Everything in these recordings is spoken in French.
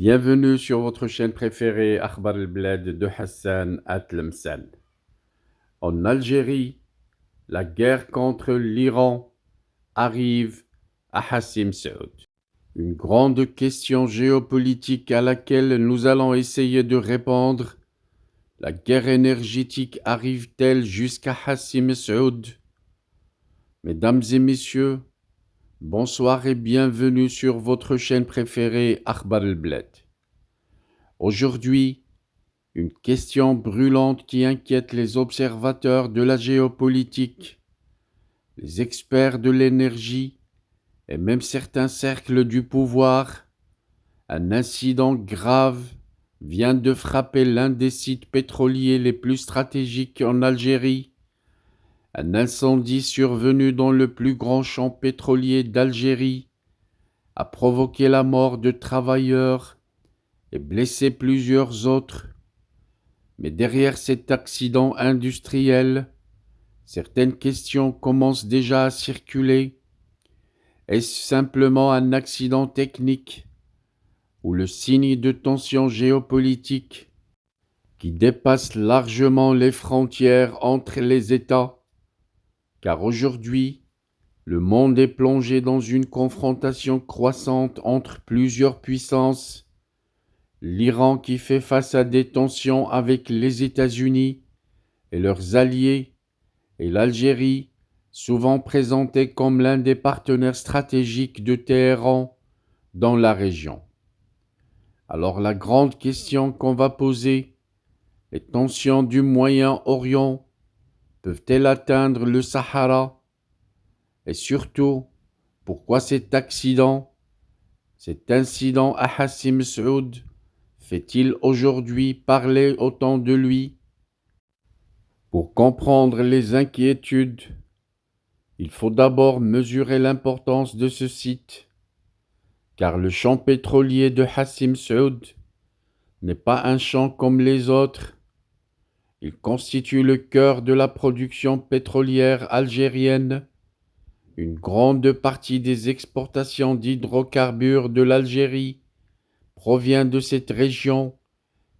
Bienvenue sur votre chaîne préférée Akhbar al-Bled de Hassan Atlemsan. En Algérie, la guerre contre l'Iran arrive à Hassim Saoud. Une grande question géopolitique à laquelle nous allons essayer de répondre. La guerre énergétique arrive-t-elle jusqu'à Hassim Saoud? Mesdames et messieurs, bonsoir et bienvenue sur votre chaîne préférée Akhbar al-Bled. Aujourd'hui, une question brûlante qui inquiète les observateurs de la géopolitique, les experts de l'énergie et même certains cercles du pouvoir. Un incident grave vient de frapper l'un des sites pétroliers les plus stratégiques en Algérie. Un incendie survenu dans le plus grand champ pétrolier d'Algérie a provoqué la mort de travailleurs et blessé plusieurs autres. Mais derrière cet accident industriel, certaines questions commencent déjà à circuler. Est-ce simplement un accident technique ou le signe de tensions géopolitiques qui dépassent largement les frontières entre les États? Car aujourd'hui, le monde est plongé dans une confrontation croissante entre plusieurs puissances. L'Iran qui fait face à des tensions avec les États-Unis et leurs alliés, et l'Algérie, souvent présentée comme l'un des partenaires stratégiques de Téhéran dans la région. Alors la grande question qu'on va poser, les tensions du Moyen-Orient peuvent-elles atteindre le Sahara? Et surtout, pourquoi cet incident à Hassim Saoud fait-il aujourd'hui parler autant de lui? Pour comprendre les inquiétudes, il faut d'abord mesurer l'importance de ce site, car le champ pétrolier de Hassim Saoud n'est pas un champ comme les autres. Il constitue le cœur de la production pétrolière algérienne. Une grande partie des exportations d'hydrocarbures de l'Algérie provient de cette région,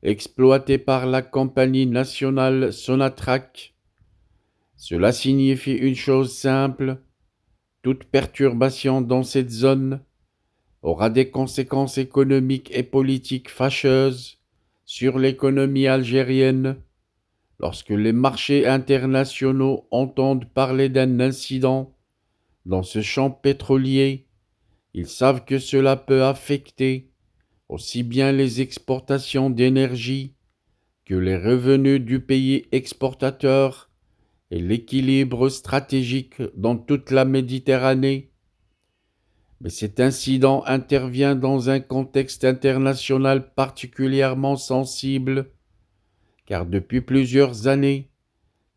exploitée par la compagnie nationale Sonatrach. Cela signifie une chose simple: toute perturbation dans cette zone aura des conséquences économiques et politiques fâcheuses sur l'économie algérienne. Lorsque les marchés internationaux entendent parler d'un incident dans ce champ pétrolier, ils savent que cela peut affecter aussi bien les exportations d'énergie que les revenus du pays exportateur et l'équilibre stratégique dans toute la Méditerranée. Mais cet incident intervient dans un contexte international particulièrement sensible, car depuis plusieurs années,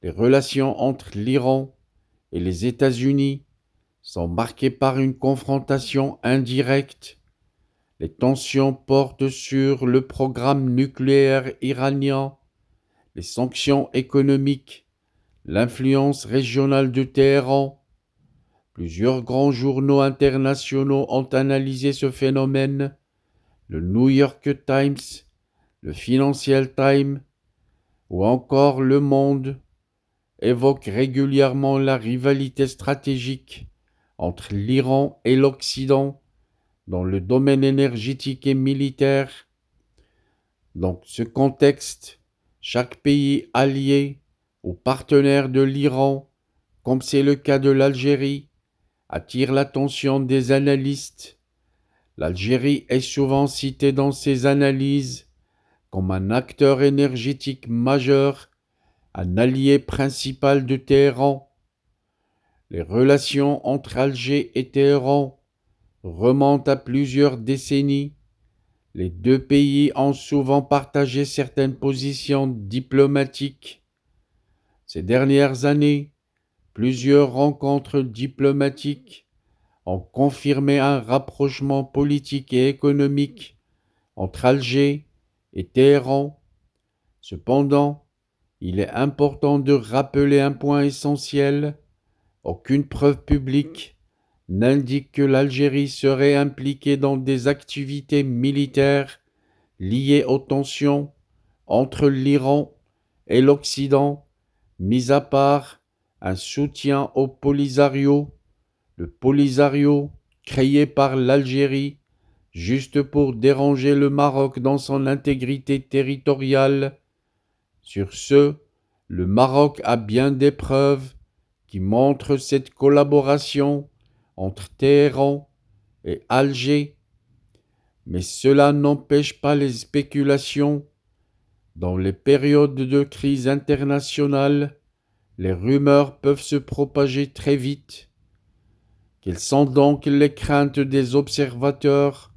les relations entre l'Iran et les États-Unis sont marquées par une confrontation indirecte. Les tensions portent sur le programme nucléaire iranien, les sanctions économiques, l'influence régionale de Téhéran. Plusieurs grands journaux internationaux ont analysé ce phénomène. Le New York Times, le Financial Times ou encore Le Monde évoquent régulièrement la rivalité stratégique entre l'Iran et l'Occident dans le domaine énergétique et militaire. Dans ce contexte, chaque pays allié ou partenaire de l'Iran, comme c'est le cas de l'Algérie, attire l'attention des analystes. L'Algérie est souvent citée dans ces analyses comme un acteur énergétique majeur, un allié principal de Téhéran. Les relations entre Alger et Téhéran remontent à plusieurs décennies. Les deux pays ont souvent partagé certaines positions diplomatiques. Ces dernières années, plusieurs rencontres diplomatiques ont confirmé un rapprochement politique et économique entre Alger et Téhéran. Cependant, il est important de rappeler un point essentiel: aucune preuve publique n'indique que l'Algérie serait impliquée dans des activités militaires liées aux tensions entre l'Iran et l'Occident, mis à part un soutien au Polisario, le Polisario créé par l'Algérie juste pour déranger le Maroc dans son intégrité territoriale. Sur ce, le Maroc a bien des preuves qui montrent cette collaboration entre Téhéran et Alger, mais cela n'empêche pas les spéculations. Dans les périodes de crise internationale, les rumeurs peuvent se propager très vite. Quelles sont donc les craintes des observateurs?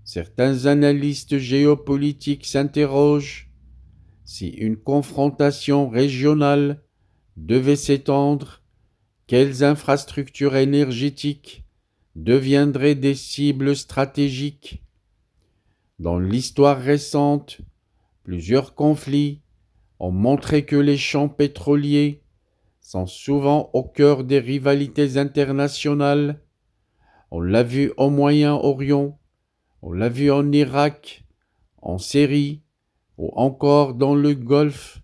Certains analystes géopolitiques s'interrogent si une confrontation régionale devait s'étendre, quelles infrastructures énergétiques deviendraient des cibles stratégiques. Dans l'histoire récente, plusieurs conflits ont montré que les champs pétroliers sont souvent au cœur des rivalités internationales. On l'a vu au Moyen-Orient, on l'a vu en Irak, en Syrie ou encore dans le Golfe.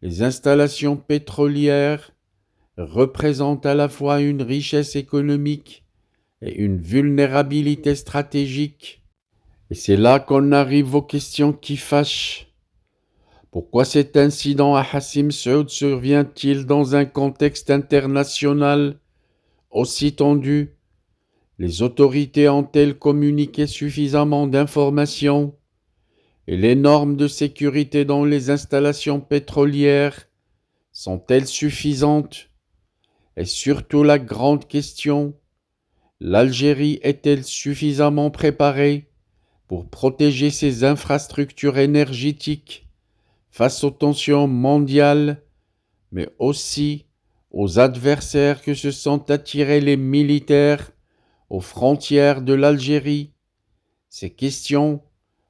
Les installations pétrolières représentent à la fois une richesse économique et une vulnérabilité stratégique. Et c'est là qu'on arrive aux questions qui fâchent. Pourquoi cet incident à Hassim Saoud survient-il dans un contexte international aussi tendu? Les autorités ont-elles communiqué suffisamment d'informations? Et les normes de sécurité dans les installations pétrolières sont-elles suffisantes? Et surtout la grande question, l'Algérie est-elle suffisamment préparée pour protéger ses infrastructures énergétiques face aux tensions mondiales, mais aussi aux adversaires que se sont attirés les militaires aux frontières de l'Algérie? Ces questions,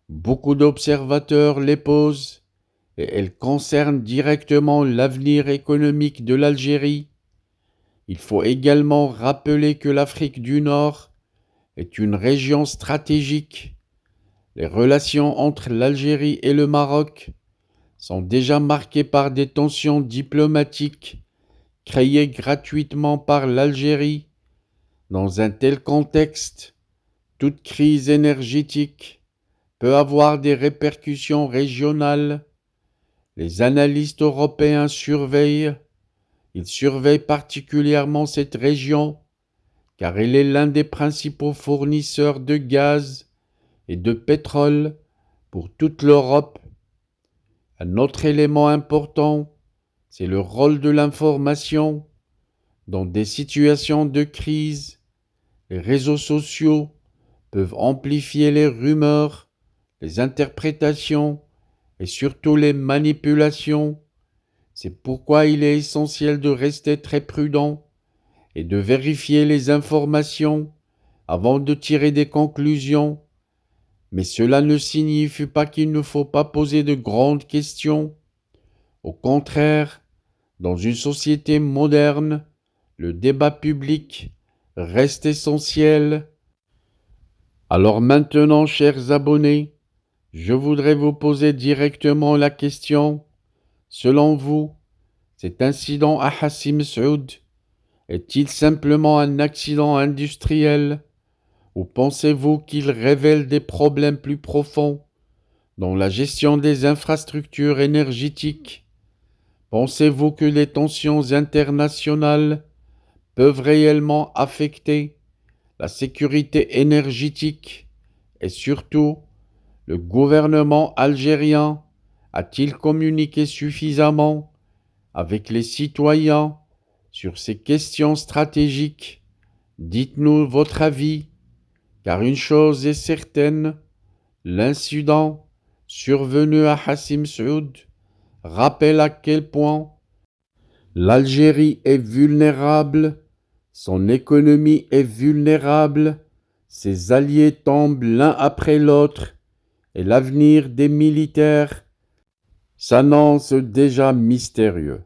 beaucoup d'observateurs les posent et elles concernent directement l'avenir économique de l'Algérie. Il faut également rappeler que l'Afrique du Nord est une région stratégique. Les relations entre l'Algérie et le Maroc sont déjà marquées par des tensions diplomatiques créées gratuitement par l'Algérie. Dans un tel contexte, toute crise énergétique peut avoir des répercussions régionales. Les analystes européens ils surveillent particulièrement cette région car elle est l'un des principaux fournisseurs de gaz et de pétrole pour toute l'Europe. Un autre élément important, c'est le rôle de l'information. Dans des situations de crise, les réseaux sociaux peuvent amplifier les rumeurs, les interprétations et surtout les manipulations. C'est pourquoi il est essentiel de rester très prudent et de vérifier les informations avant de tirer des conclusions. Mais cela ne signifie pas qu'il ne faut pas poser de grandes questions. Au contraire, dans une société moderne, le débat public reste essentiel. Alors maintenant, chers abonnés, je voudrais vous poser directement la question. Selon vous, cet incident à Hassim Saoud est-il simplement un accident industriel ou pensez-vous qu'il révèle des problèmes plus profonds dans la gestion des infrastructures énergétiques? Pensez-vous que les tensions internationales peuvent réellement affecter la sécurité énergétique et surtout, le gouvernement algérien a-t-il communiqué suffisamment avec les citoyens sur ces questions stratégiques? Dites-nous votre avis, car une chose est certaine, l'incident survenu à Hassim Saoud rappelle à quel point l'Algérie est vulnérable, son économie est vulnérable, ses alliés tombent l'un après l'autre et l'avenir des militaires s'annonce déjà mystérieux.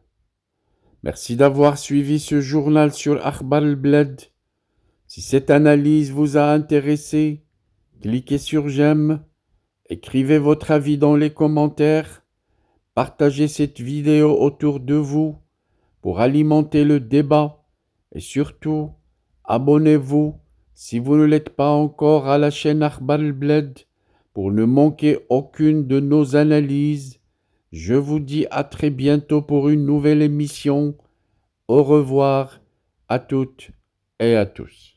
Merci d'avoir suivi ce journal sur Akhbar al-Bled. Si cette analyse vous a intéressé, cliquez sur j'aime Écrivez votre avis dans les commentaires. Partagez cette vidéo autour de vous pour alimenter le débat. Et surtout, abonnez-vous si vous ne l'êtes pas encore à la chaîne Akhbar Bled pour ne manquer aucune de nos analyses. Je vous dis à très bientôt pour une nouvelle émission. Au revoir à toutes et à tous.